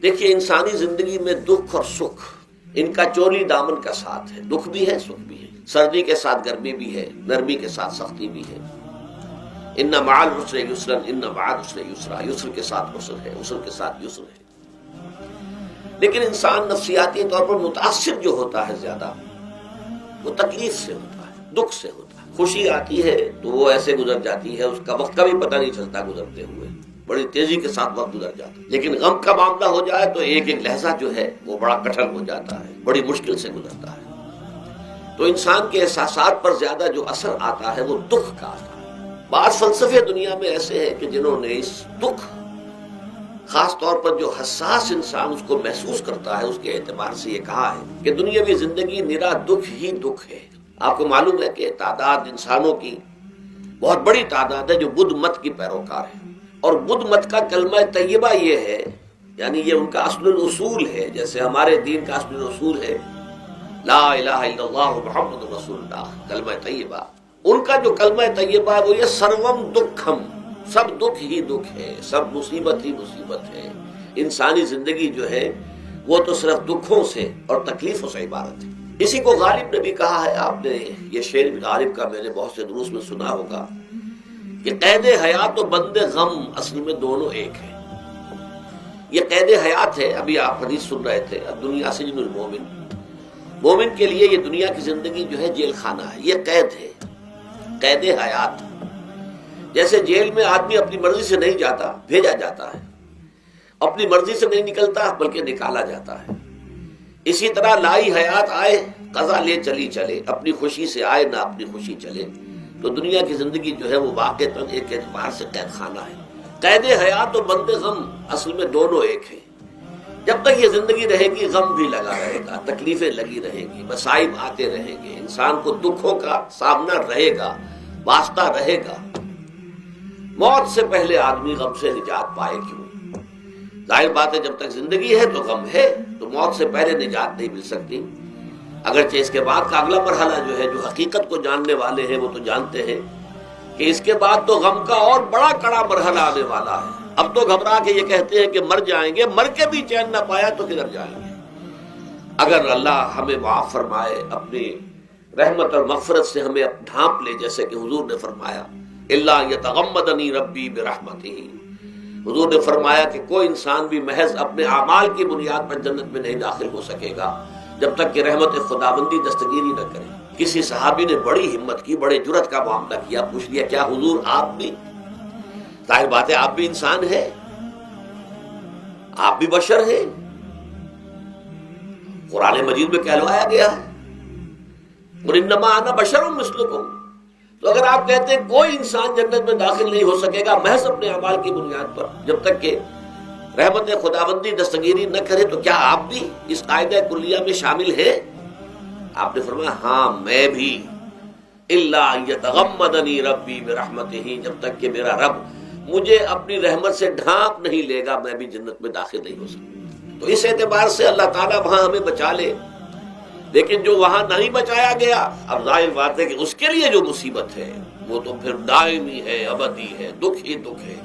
دیکھیے انسانی زندگی میں دکھ اور سکھ ان کا چولی دامن کا ساتھ ہے، دکھ بھی ہے سکھ بھی ہے، سردی کے ساتھ گرمی بھی ہے، نرمی کے ساتھ سختی بھی ہے۔ ان مع العسر یسرا ان مع العسر یسرا، یسر کے ساتھ عسر ہے، عسر کے ساتھ یسر ہے۔ لیکن انسان نفسیاتی طور پر متاثر جو ہوتا ہے زیادہ، وہ تکلیف سے ہوتا ہے، دکھ سے ہوتا ہے۔ خوشی آتی ہے تو وہ ایسے گزر جاتی ہے، اس کا وقت کا بھی پتہ نہیں چلتا گزرتے ہوئے، بڑی تیزی کے ساتھ وقت گزر جاتا ہے۔ لیکن غم کا معاملہ ہو جائے تو ایک ایک لحظہ جو ہے وہ بڑا کٹھن ہو جاتا ہے، بڑی مشکل سے گزرتا ہے۔ تو انسان کے احساسات پر زیادہ جو اثر آتا ہے وہ دکھ کا آتا ہے۔ بعض فلسفے دنیا میں ایسے ہیں کہ جنہوں نے اس دکھ، خاص طور پر جو حساس انسان اس کو محسوس کرتا ہے، اس کے اعتبار سے یہ کہا ہے کہ دنیاوی زندگی نرا دکھ ہی دکھ ہے۔ آپ کو معلوم ہے کہ تعداد انسانوں کی بہت بڑی تعداد ہے جو بدھ مت کی پیروکار ہے، اور بدھ مت کا کلمہ طیبہ یہ ہے، یعنی یہ ان کا اصل الاصول ہے، جیسے ہمارے دین کا اصل الاصول ہے لا الہ الا اللہ محمد رسول اللہ، کلمہ طیبہ۔ ان کا جو کلمہ طیبہ ہے وہ یہ سروم دکھم، سب دکھ ہی دکھ ہے، سب مصیبت ہی مصیبت ہے۔ انسانی زندگی جو ہے وہ تو صرف دکھوں سے اور تکلیفوں سے عبارت ہے۔ اسی کو غالب نے بھی کہا ہے، آپ نے یہ شعر غالب کا میں نے بہت سے دروس میں سنا ہوگا کہ قید حیات و بند غم اصل میں دونوں ایک ہیں۔ یہ قید حیات ہے، ابھی آپ حدیث سن رہے تھے، دنیا سجن المومن، مومن کے لیے یہ دنیا کی زندگی جو ہے جیل خانہ ہے، یہ قید ہے، قید حیات۔ جیسے جیل میں آدمی اپنی مرضی سے نہیں جاتا، بھیجا جاتا ہے، اپنی مرضی سے نہیں نکلتا بلکہ نکالا جاتا ہے۔ اسی طرح لائی حیات آئے قضا لے چلی چلے، اپنی خوشی سے آئے نہ اپنی خوشی چلے۔ تو دنیا کی زندگی جو ہے وہ واقعتاً ایک اعتبار سے قید خانہ ہے۔ قید حیات اور بند غم اصل میں دونوں ایک ہیں۔ جب تک یہ زندگی رہے گی غم بھی لگا رہے گا، تکلیفیں لگی رہیں گی، مصائب آتے رہیں گے، انسان کو دکھوں کا سامنا رہے گا، واسطہ رہے گا۔ موت سے پہلے آدمی غم سے نجات پائے کیوں؟ ظاہر بات ہے جب تک زندگی ہے تو غم ہے، تو موت سے پہلے نجات نہیں مل سکتی۔ اگرچہ اس کے بعد کا اگلا مرحلہ جو ہے، جو حقیقت کو جاننے والے ہیں وہ تو جانتے ہیں کہ اس کے بعد تو غم کا اور بڑا کڑا مرحلہ آنے والا ہے۔ اب تو گھبرا کے یہ کہتے ہیں کہ مر جائیں گے، مر کے بھی چین نہ پایا تو کدھر جائیں گے؟ اگر اللہ ہمیں معاف فرمائے، اپنی رحمت اور مغفرت سے ہمیں ڈھانپ لے، جیسے کہ حضور نے فرمایا الا یتغمدنی ربی برحمتہ، حضور نے فرمایا کہ کوئی انسان بھی محض اپنے اعمال کی بنیاد پر جنت میں نہیں داخل ہو سکے گا جب تک کہ رحمت خداوندی دستگیری نہ کرے۔ کسی صحابی نے بڑی ہمت کی، بڑے جرأت کا معاملہ کیا، پوچھ لیا کیا حضور آپ بھی؟ ظاہر بات ہے آپ بھی انسان ہیں، آپ بھی بشر ہیں، قرآن مجید میں کہلوایا گیا ہے قُلْ إِنَّمَا أَنَا بَشَرٌ مِثْلُكُمْ۔ تو اگر آپ کہتے ہیں کوئی انسان جنت میں داخل نہیں ہو سکے گا محض اپنے اعمال کی بنیاد پر جب تک کہ رحمت خداوندی دستگیری نہ کرے، تو کیا آپ بھی اس قاعدہ کلیہ میں شامل ہیں؟ آپ نے فرمایا ہاں میں بھی، الا یتغمدنی ربی برحمتہ، جب تک کہ میرا رب مجھے اپنی رحمت سے ڈھانپ نہیں لے گا میں بھی جنت میں داخل نہیں ہو سکتا۔ تو اس اعتبار سے اللہ تعالیٰ وہاں ہمیں بچا لے، لیکن جو وہاں نہیں بچایا گیا، اب ظاہر بات ہے کہ اس کے لیے جو مصیبت ہے وہ تو پھر دائمی ہے، ابدی ہے، دکھ ہی دکھ ہے۔